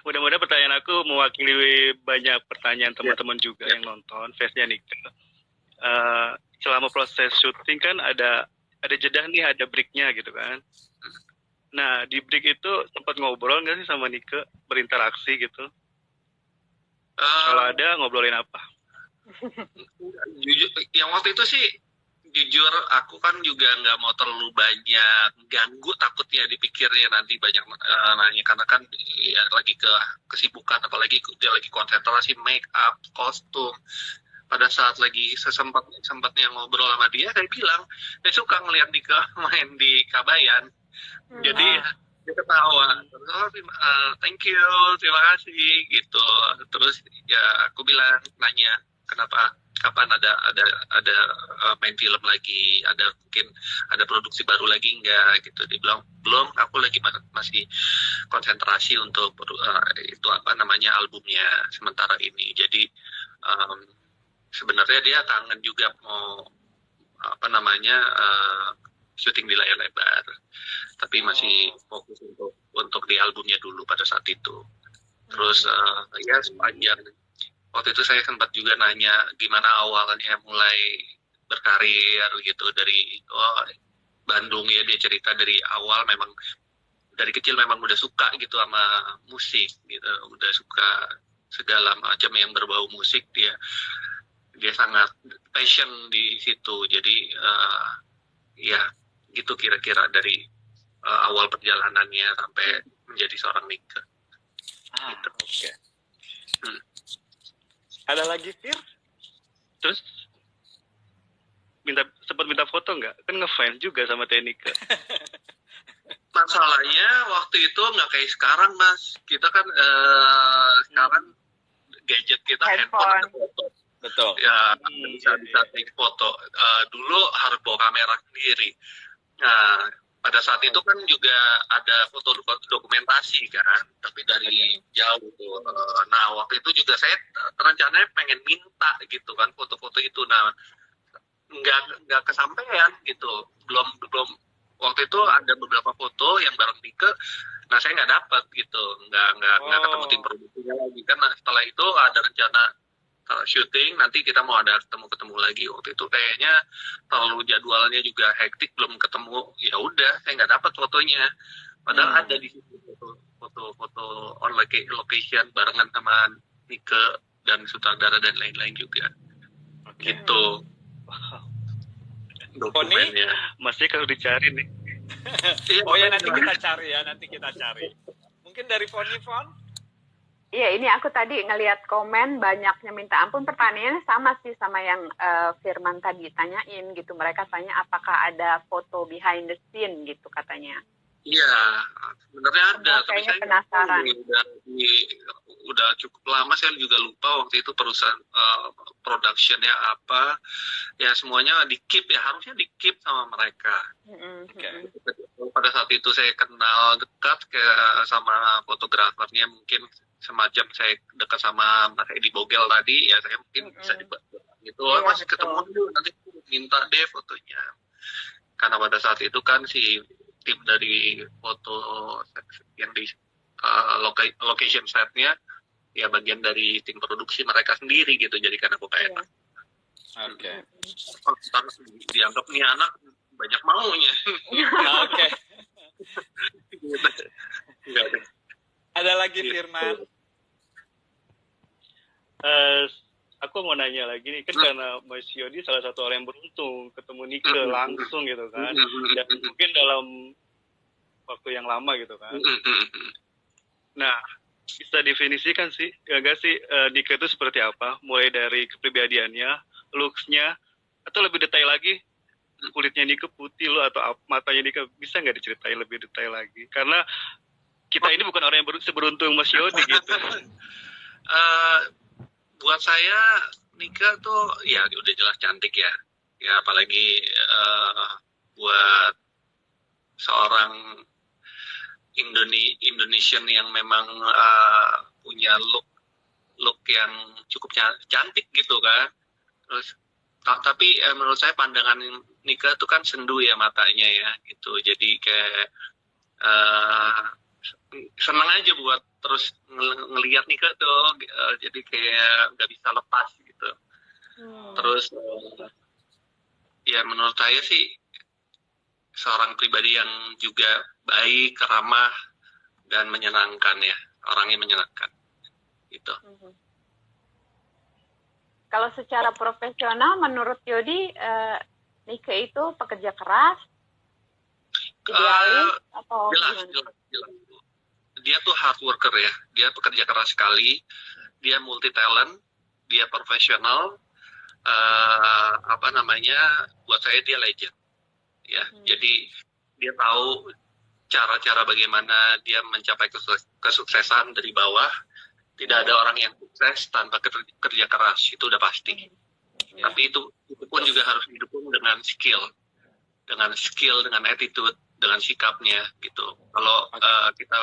Mudah-mudahan pertanyaan aku mewakili banyak pertanyaan Ya, teman-teman juga ya. yang nonton face-nya Nika. Selama proses syuting kan ada jeda nih, ada break-nya gitu kan. Nah, di break itu sempat ngobrol nggak sih sama Nika, berinteraksi gitu? Kalau Eh, ada, ngobrolin apa? jujur, yang waktu itu sih jujur aku kan juga nggak mau terlalu banyak ganggu, takutnya dipikirnya nanti banyak nanya, karena kan ya lagi kesibukan, apalagi dia lagi konsentrasi make up kostum. Pada saat lagi sempatnya ngobrol sama dia, saya bilang saya suka ngeliat Dika main di Kabayan. Jadi dia ketawa terus, oh, thank you, terima kasih gitu. Terus ya aku bilang, nanya kenapa, kapan ada main film lagi, ada mungkin ada produksi baru lagi enggak gitu. Dia bilang belum, aku lagi masih konsentrasi untuk itu apa namanya albumnya sementara ini. Jadi um, sebenarnya dia kangen juga mau apa namanya syuting di layar lebar, tapi masih fokus untuk di albumnya dulu pada saat itu. Terus ya sepanjang waktu itu saya sempat juga nanya gimana awalnya mulai berkarir gitu dari Bandung. Ya dia cerita dari awal memang dari kecil memang udah suka gitu sama musik gitu, udah suka segala macam yang berbau musik. Dia sangat passion di situ. Jadi ya gitu kira-kira dari awal perjalanannya sampai menjadi seorang Nika. Gitu. Oke. Hmm. Ada lagi, Fir? Terus sempat minta foto nggak? Kan ngefans juga sama Nika. Masalahnya waktu itu nggak kayak sekarang, Mas. Kita kan sekarang gadget kita handphone atau foto. Betul. Ya bisa take foto. Dulu harus bawa kamera sendiri. Nah, pada saat itu kan juga ada foto dokumentasi kan, tapi dari jauh tuh. Nah, waktu itu juga saya rencananya pengen minta gitu kan foto-foto itu. Nah, nggak kesampaian gitu. Belum waktu itu ada beberapa foto yang bareng Dike. Nah, saya nggak dapat gitu, nggak ketemu tim produksinya lagi. Karena setelah itu ada rencana syuting, nanti kita mau ada ketemu lagi. Waktu itu kayaknya terlalu jadwalnya juga hektik, belum ketemu. Ya udah, saya nggak dapat fotonya. Padahal ada di situ foto on location barengan sama Nike dan sutradara dan lain-lain juga. Gitu. Dokumennya. Masih kalau dicari nih. Oh ya, nanti kita cari. Mungkin dari Foni. Iya, ini aku tadi ngelihat komen banyaknya minta ampun. Pertanyaannya sama sih sama yang Firman tadi tanyain gitu. Mereka tanya apakah ada foto behind the scene gitu katanya. Iya, sebenarnya ada. Tapi saya penasaran. Udah cukup lama, saya juga lupa waktu itu perusahaan productionnya apa. Ya semuanya di keep ya, harusnya di keep sama mereka. Pada saat itu saya kenal dekat sama fotografernya, mungkin semacam saya dekat sama Mas Edi Bogel tadi, ya saya mungkin bisa dibantu gitu. Ya, masih ketemu dulu, nanti minta deh fotonya. Karena pada saat itu kan si tim dari foto yang di location setnya ya bagian dari tim produksi mereka sendiri gitu, jadi karena aku kayak enak. Oke. Dianggap nih anak banyak maunya. Oke. Ada lagi Firman? Aku mau nanya lagi nih, kan karena Mas Yodi salah satu orang yang beruntung ketemu Nike langsung gitu kan, dan mungkin dalam waktu yang lama gitu kan. Nah, bisa definisikan sih, enggak sih Nike itu seperti apa? Mulai dari kepribadiannya, looks-nya, atau lebih detail lagi, kulitnya Nike putih loh atau matanya Nike, bisa nggak diceritain lebih detail lagi? Karena kita ini bukan orang yang seberuntung Mas Yodi gitu. Buat saya Nika tuh ya udah jelas cantik ya. Ya apalagi buat seorang Indonesian yang memang punya look yang cukup cantik gitu kan. Terus tapi menurut saya pandangan Nika tuh kan sendu ya matanya ya gitu. Jadi kayak senang aja buat terus ngelihat Nika tuh, jadi kayak nggak bisa lepas gitu. Terus ya menurut saya sih seorang pribadi yang juga baik, ramah, dan menyenangkan ya, orangnya menyenangkan gitu. Kalau secara profesional menurut Yodi, Nika itu pekerja keras, idealis atau jelas. Dia tuh hard worker ya, dia pekerja keras sekali, dia multi talent, dia profesional, buat saya dia legend ya. Jadi dia tahu cara-cara bagaimana dia mencapai kesuksesan dari bawah. Tidak ada orang yang sukses tanpa kerja keras, itu udah pasti. Tapi itu pun juga harus didukung dengan skill, dengan attitude, dengan sikapnya gitu. Kalau kita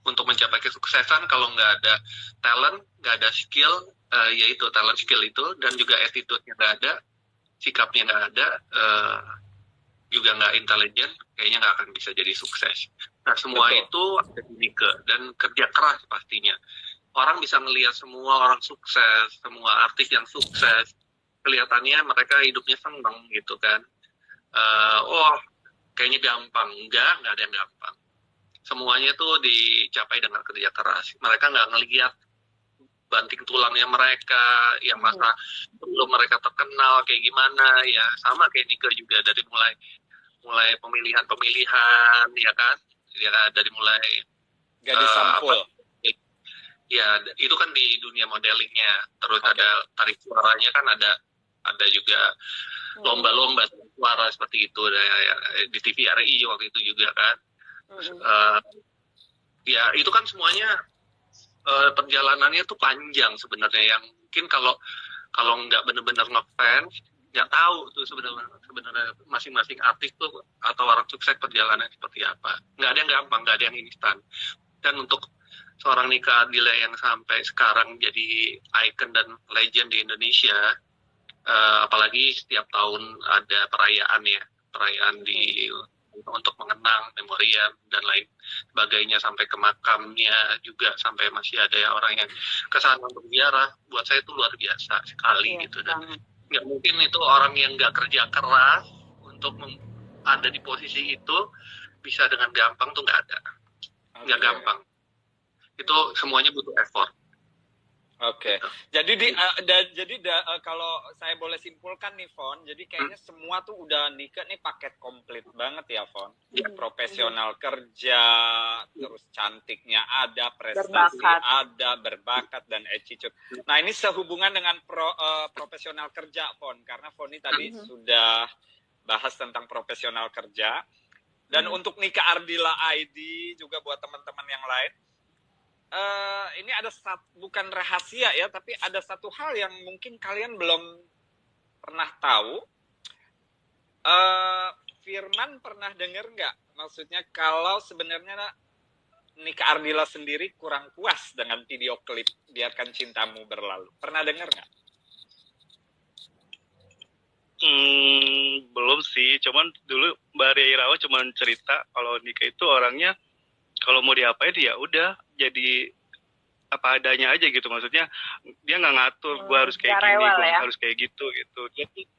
untuk mencapai kesuksesan, kalau nggak ada talent, nggak ada skill, yaitu talent skill itu, dan juga attitude-nya nggak ada, sikapnya nggak ada, juga nggak intelijen, kayaknya nggak akan bisa jadi sukses. Nah, semua itu ada di Nika, dan kerja keras pastinya. Orang bisa melihat semua orang sukses, semua artis yang sukses, kelihatannya mereka hidupnya senang gitu kan. Kayaknya gampang. Enggak ada yang gampang. Semuanya tuh dicapai dengan kerja keras. Mereka nggak ngelihat banting tulangnya mereka, yang masa sebelum mereka terkenal kayak gimana, ya sama kayak Nika juga, dari mulai pemilihan ya kan, ya dari mulai gadis sampul. Ya itu kan di dunia modelingnya, terus ada tarik suaranya kan, ada juga lomba-lomba suara seperti itu di TVRI waktu itu juga kan. Ya itu kan semuanya perjalanannya tuh panjang sebenarnya, yang mungkin kalau nggak benar-benar ngefans nggak tahu tuh sebenarnya masing-masing artis tuh atau orang sukses perjalanan seperti apa. Nggak ada yang gampang, nggak ada yang instan. Dan untuk seorang Nika Ardila yang sampai sekarang jadi icon dan legend di Indonesia, apalagi setiap tahun ada perayaan untuk mengenang memoriam dan lain sebagainya, sampai ke makamnya juga, sampai masih ada orang yang kesana untuk ziarah. Buat saya itu luar biasa sekali gitu. Dan nggak mungkin itu orang yang nggak kerja keras untuk ada di posisi itu bisa dengan gampang tuh nggak ada. Nggak gampang. Itu semuanya butuh effort. Oke. Jadi kalau saya boleh simpulkan nih, Fon, jadi kayaknya semua tuh udah Nika nih paket komplit banget ya, Fon. Profesional kerja, terus cantiknya ada, prestasi ada, berbakat dan attitude. Nah, ini sehubungan dengan profesional kerja, Fon, karena Fon ini tadi sudah bahas tentang profesional kerja. Dan untuk Nika Ardila ID juga buat teman-teman yang lain, ini ada bukan rahasia ya, tapi ada satu hal yang mungkin kalian belum pernah tahu. Firman pernah dengar nggak? Maksudnya kalau sebenarnya Nika Ardila sendiri kurang puas dengan video klip Biarkan Cintamu Berlalu. Pernah dengar nggak? Belum sih, cuman dulu Mbak Ria Irawan cuman cerita kalau Nika itu orangnya kalau mau diapain ya udah jadi apa adanya aja gitu. Maksudnya dia nggak ngatur gue harus kayak gini, gue harus kayak gitu.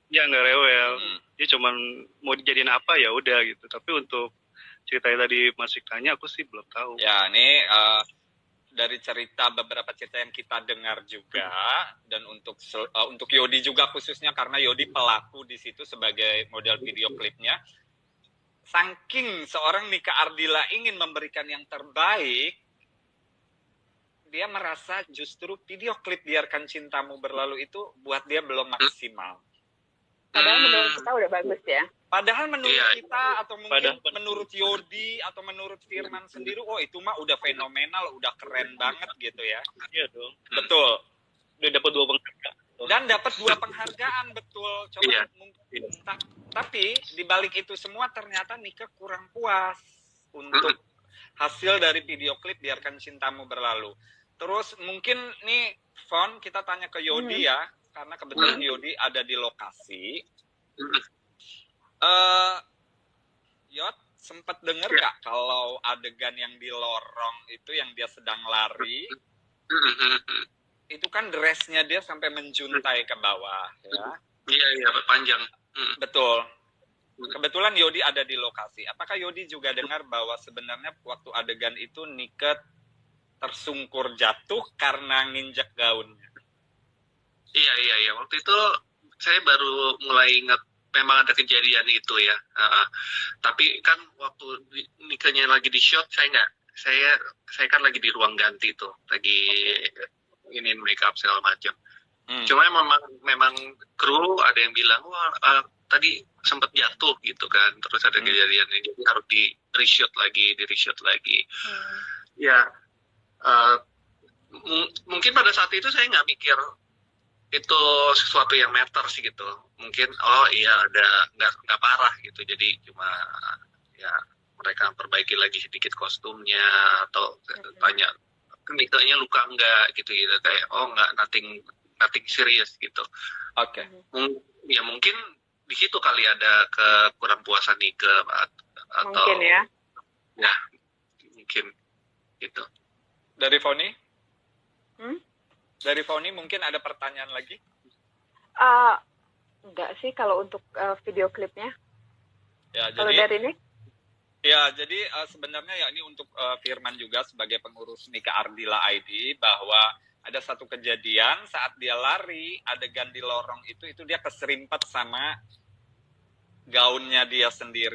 Dia nggak rewel. Dia cuman mau dijadiin apa ya udah gitu. Tapi untuk ceritanya tadi masih tanya, aku sih belum tahu. Ya, ini dari beberapa cerita yang kita dengar juga, dan untuk Yodi juga khususnya karena Yodi pelaku di situ sebagai model video klipnya. Saking seorang Nika Ardila ingin memberikan yang terbaik, dia merasa justru video klip Biarkan Cintamu Berlalu itu buat dia belum maksimal. Padahal menurut kita udah bagus ya. Padahal menurut kita, atau mungkin menurut Yodi atau menurut Firman sendiri, itu mah udah fenomenal, udah keren banget gitu ya. Iya dong. Betul. Udah dapat 2 penghargaan. Dan dapat 2 penghargaan, betul. Coba tapi di balik itu semua ternyata Nika kurang puas untuk hasil dari video klip Biarkan Cintamu Berlalu. Terus mungkin nih Fon, kita tanya ke Yodi ya, karena kebetulan Yodi ada di lokasi. Yod, sempat dengar nggak kalau adegan yang di lorong itu yang dia sedang lari, itu kan dressnya dia sampai menjuntai ke bawah, ya? Iya, panjang. Betul. Kebetulan Yodi ada di lokasi. Apakah Yodi juga dengar bahwa sebenarnya waktu adegan itu Nike tersungkur jatuh karena nginjek gaunnya? Iya. Waktu itu saya baru mulai ingat memang ada kejadian itu ya. Tapi kan waktu Nike-nya lagi di shot, saya kan lagi di ruang ganti tuh, lagi ini make up segala macam. Cuma memang kru ada yang bilang wah tadi sempat jatuh gitu kan, terus ada kejadian ini, jadi harus di reshoot lagi. Ya mungkin pada saat itu saya nggak mikir itu sesuatu yang matter sih gitu. Mungkin ada nggak parah gitu, jadi cuma ya mereka perbaiki lagi sedikit kostumnya atau tanya Nike-nya luka enggak gitu kayak enggak, nothing serius gitu. Oke. Ya mungkin di situ kali ada kekurang puasan Nike atau mungkin ya. Ya mungkin gitu. Dari Foni? Dari Foni mungkin ada pertanyaan lagi? Enggak sih kalau untuk video klipnya. Ya, kalau dari ini? Ya, jadi sebenarnya ya ini untuk Firman juga sebagai pengurus Nike Ardila ID, bahwa ada satu kejadian saat dia lari, adegan di lorong itu dia keserimpet sama gaunnya dia sendiri.